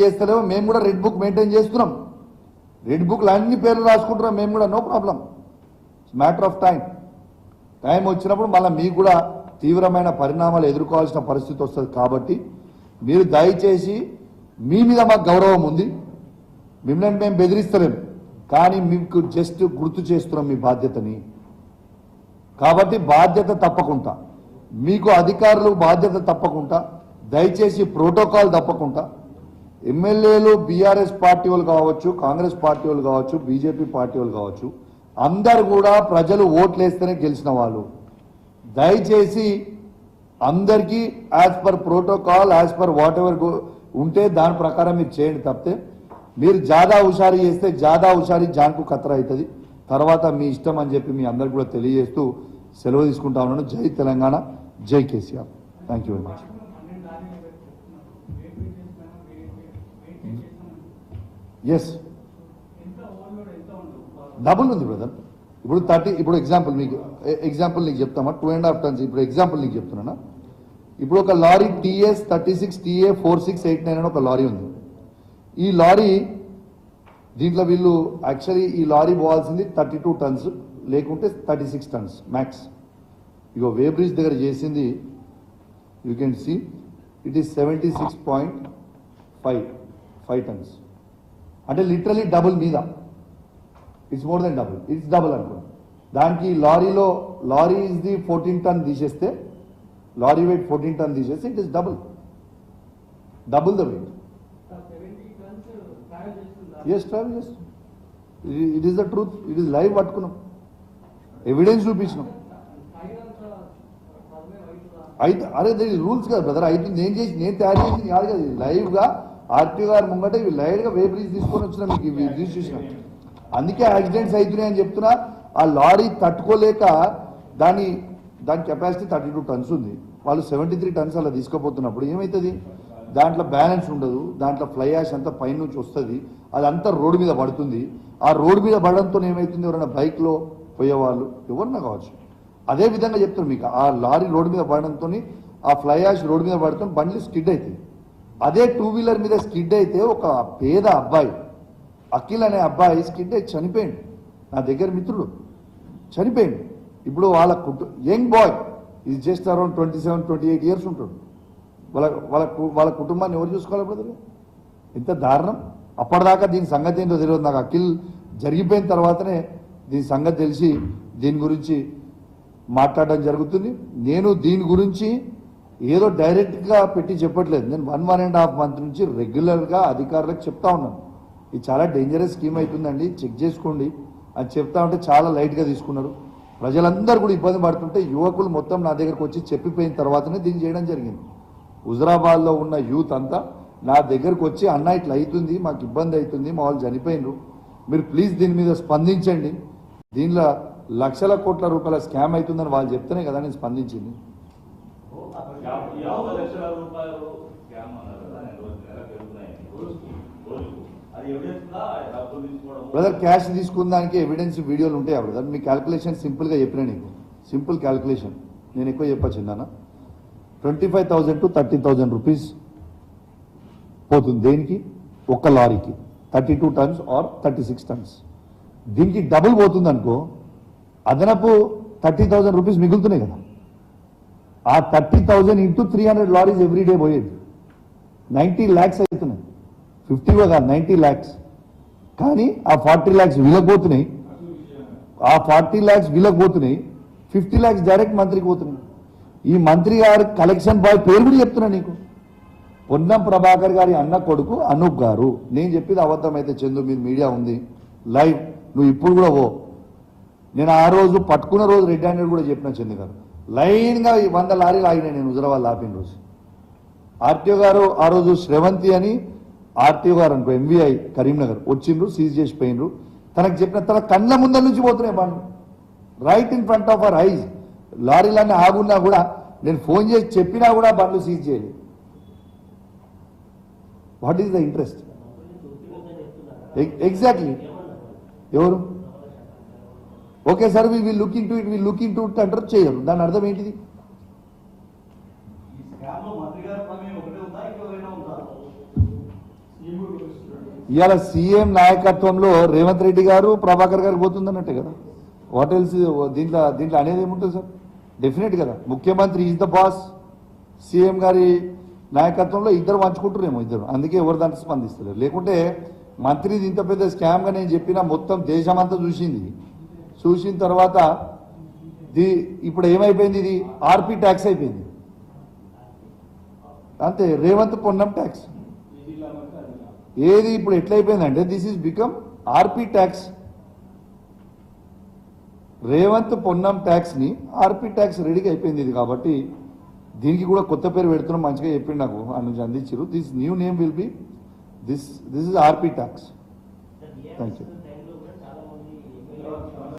చేస్తలేమో మేము కూడా red book maintain చేస్తున్నాం. రెడ్ బుక్లు అన్ని పేర్లు రాసుకుంటున్నాం మేము కూడా, no problem. Matter of time వచ్చినప్పుడు మళ్ళీ మీకు కూడా తీవ్రమైన పరిణామాలు ఎదుర్కోవాల్సిన పరిస్థితి వస్తుంది. కాబట్టి మీరు దయచేసి, మీ మీద మాకు గౌరవం ఉంది, మిమ్మల్ని మేము బెదిరిస్తలేము, కానీ మీకు జస్ట్ గుర్తు చేస్తున్నాం మీ బాధ్యతని. కాబట్టి బాధ్యత తప్పకుండా, మీకు అధికారులు బాధ్యత తప్పకుండా, దయచేసి ప్రోటోకాల్ తప్పకుండా, ఎమ్మెల్యేలు బీఆర్ఎస్ పార్టీ వాళ్ళు కావచ్చు, కాంగ్రెస్ పార్టీ వాళ్ళు కావచ్చు, బీజేపీ పార్టీ వాళ్ళు కావచ్చు, అందరు కూడా ప్రజలు ఓట్లు వేస్తేనే గెలిచిన వాళ్ళు. దయచేసి అందరికీ as per protocol, as per watt ever ఉంటే దాని ప్రకారం మీరు చేయండి. తప్పితే మీరు జాదా హుషారీ చేస్తే జాదా హుషారీ జాన్కు ఖతరా అవుతుంది. తర్వాత మీ ఇష్టం అని చెప్పి మీ అందరికి కూడా తెలియజేస్తూ సెలవు తీసుకుంటా ఉన్నాను. జై తెలంగాణ, జై KCR. Thank you very much. Yes, double ఉంది బ్రదర్. ఇప్పుడు 30, ఇప్పుడు ఎగ్జాంపుల్ నీకు చెప్తామా, 2.5 tons. ఇప్పుడు ఎగ్జాంపుల్ నీకు చెప్తున్నా. ఇప్పుడు ఒక లారీ TS 36 TA 4689 అని ఒక లారీ ఉంది. ఈ లారీ దీంట్లో వీళ్ళు యాక్చువల్లీ ఈ లారీ పోవాల్సింది 32 tons, లేకుంటే 36 tons మ్యాక్స్. ఇగో వే బ్రిడ్జ్ దగ్గర చేసింది, you can see it is 76.5 tons. అంటే లిటరలీ డబుల్ మీద, it's more than double, it's double అనుకోండి. దానికి లారీ ఇస్ ది 14 ton తీసేస్తే, లారీ వెయిట్ 14 ton తీసేస్తే it is double the weight. Yes, travel చేస్తాం. It is the truth, it is live. పట్టుకున్నాం, evidence చూపించినాం. అయితే అరే రూల్స్ కదా బ్రదర్, అయితే నేను తయారు చేసింది కాదు కదా, లైవ్గా ఆర్టీఓ గారు ముంగట ఇవి లైవ్గా వే బ్రిడ్జ్ తీసుకొని వచ్చినా, మీకు ఇవి చూసినాం. అందుకే యాక్సిడెంట్స్ అవుతున్నాయని చెప్తున్నా. ఆ లారీ తట్టుకోలేక దాని కెపాసిటీ 32 tons ఉంది, వాళ్ళు 73 tons అలా తీసుకుపోతున్నప్పుడు ఏమవుతుంది, దాంట్లో బ్యాలెన్స్ ఉండదు, దాంట్లో ఫ్లై యాష్ అంతా పైనుంచి వస్తుంది, అదంతా రోడ్డు మీద పడుతుంది. ఆ రోడ్డు మీద పడడంతో ఏమవుతుంది, ఎవరైనా బైక్లో పోయేవాళ్ళు ఎవరన్నా కావచ్చు. అదే విధంగా చెప్తారు మీకు, ఆ లారీ రోడ్డు మీద పడడంతో ఆ ఫ్లై యాష్ రోడ్డు మీద పడుతుంది, బండ్లు స్కిడ్ అవుతాయి. అదే 2 wheeler మీద స్కిడ్ అయితే ఒక పేద అబ్బాయి, అఖిల్ అనే అబ్బాయి స్కిడ్ అయి చనిపోయింది. నా దగ్గర మిత్రుడు చనిపోయింది. ఇప్పుడు young boy is just around 27-28 years ఉంటాడు. వాళ్ళ కుటుంబాన్ని ఎవరు చూసుకోవాలి బ్రదర్? ఎంత దారుణం. అప్పటిదాకా దీని సంగతి ఏంటో తెలియదు నాకు. అఖిల్ జరిగిపోయిన తర్వాతనే దీని సంగతి తెలిసి దీని గురించి మాట్లాడడం జరుగుతుంది. నేను దీని గురించి ఏదో డైరెక్ట్గా పెట్టి చెప్పట్లేదు. నేను 1.5 month నుంచి రెగ్యులర్గా అధికారులకు చెప్తా ఉన్నాను, ఇది చాలా డేంజరస్ స్కీమ్ అవుతుందండి, చెక్ చేసుకోండి అని చెప్తా ఉంటే చాలా లైట్గా తీసుకున్నారు. ప్రజలందరూ కూడా ఇబ్బంది పడుతుంటే యువకులు మొత్తం నా దగ్గరకు వచ్చి చెప్పిపోయిన తర్వాతనే దీన్ని చేయడం జరిగింది. హుజరాబాద్లో ఉన్న యూత్ అంతా నా దగ్గరకు వచ్చి, అన్న ఇట్లా అవుతుంది, మాకు ఇబ్బంది అవుతుంది, మా వాళ్ళు చనిపోయినరు, మీరు ప్లీజ్ దీని మీద స్పందించండి, దీనిలో లక్షల కోట్ల రూపాయల స్కామ్ అవుతుందని వాళ్ళు చెప్తేనే కదా నేను స్పందించింది. బ్రదర్ క్యాష్ తీసుకున్న దానికి ఎవిడెన్స్ వీడియోలు ఉంటాయా బ్రదర్? మీ క్యాల్కులేషన్ సింపుల్గా చెప్పినా, నీకు సింపుల్ క్యాల్కులేషన్ నేను ఎక్కువ చెప్పచ్చు నాన్న. 25,000 to 30,000 rupees పోతుంది దేనికి? ఒక్క లారీకి 32 tons ఆర్ 36 tons. దీనికి డబుల్ పోతుంది అనుకో, అదనపు 30,000 rupees మిగులుతున్నాయి కదా. ఆ 30,000 into 300 లారీస్ ఎవ్రీడే పోయేది 90 lakhs అవుతున్నాయి. 50 కాదు, 90 lakhs. కానీ ఆ 40 lakhs వీళ్ళకి పోతున్నాయి, ఆ 40 lakhs వీళ్ళకి పోతున్నాయి, 50 lakhs డైరెక్ట్ మంత్రికి పోతున్నాయి. ఈ మంత్రి గారి కలెక్షన్ బాయ్ పేరు కూడా చెప్తున్నా నీకు, పొన్నం ప్రభాకర్ గారి అన్న కొడుకు అనూప్ గారు. నేను చెప్పేది అబద్ధమైతే చందు, మీరు మీడియా ఉంది లైవ్, నువ్వు ఇప్పుడు కూడా నేను ఆ రోజు పట్టుకున్న రోజు రెడ్ హ్యాండెడ్ కూడా చెప్పిన చందు గారు, లైన్గా 100 లారీలు ఆగినాయి నేను హుజరాబాద్ ఆపిన రోజు. ఆర్టీఓ గారు ఆ రోజు శ్రవంతి అని ఆర్టీఓ గారు అనుకో, ఎంవీఐ కరీంనగర్ వచ్చిండ్రు, సీజ్ చేసి పోయినరు. తనకు చెప్పిన తన కళ్ళ ముందర నుంచి పోతున్నాయి బండ్లు, right in front of our eyes. లారీలన్నీ ఆగున్నా కూడా నేను ఫోన్ చేసి చెప్పినా కూడా బండ్లు సీజ్ చేయలేదు. What is the interest? Exactly ఎవరు? Okay sir we will look into it అంటారు, చేయరు. దాని అర్థం ఏంటిది? ఇవాళ సీఎం నాయకత్వంలో రేవంత్ రెడ్డి గారు ప్రభాకర్ గారు పోతుందన్నట్టే కదా. వాట్ ఎల్స్ దీంట్లో దీంట్లో అనేది ఏముంటుంది సార్? డెఫినెట్ కదా, ముఖ్యమంత్రి ఈజ్ ద బాస్, సీఎం గారి నాయకత్వంలో ఇద్దరు పంచుకుంటారేమో ఇద్దరు, అందుకే ఎవరు దాంట్లో స్పందిస్తలేరు. లేకుంటే మంత్రిది ఇంత పెద్ద స్కామ్గా నేను చెప్పిన మొత్తం దేశమంతా చూసింది. చూసిన తర్వాత ఇప్పుడు ఏమైపోయింది, ఇది ఆర్పీ ట్యాక్స్ అయిపోయింది అంతే, రేవంత్ పొన్నం ట్యాక్స్. ఏది ఇప్పుడు ఎట్లయిపోయిందంటే this is become RP tax. Revanth Ponnam tax ని ఆర్పీ ట్యాక్స్ రెడీగా అయిపోయింది ఇది. కాబట్టి దీనికి కూడా కొత్త పేరు పెడుతున్నాం, మంచిగా చెప్పింది నాకు నుంచి అందించారు. This new name will be this is RP tax. Thank you.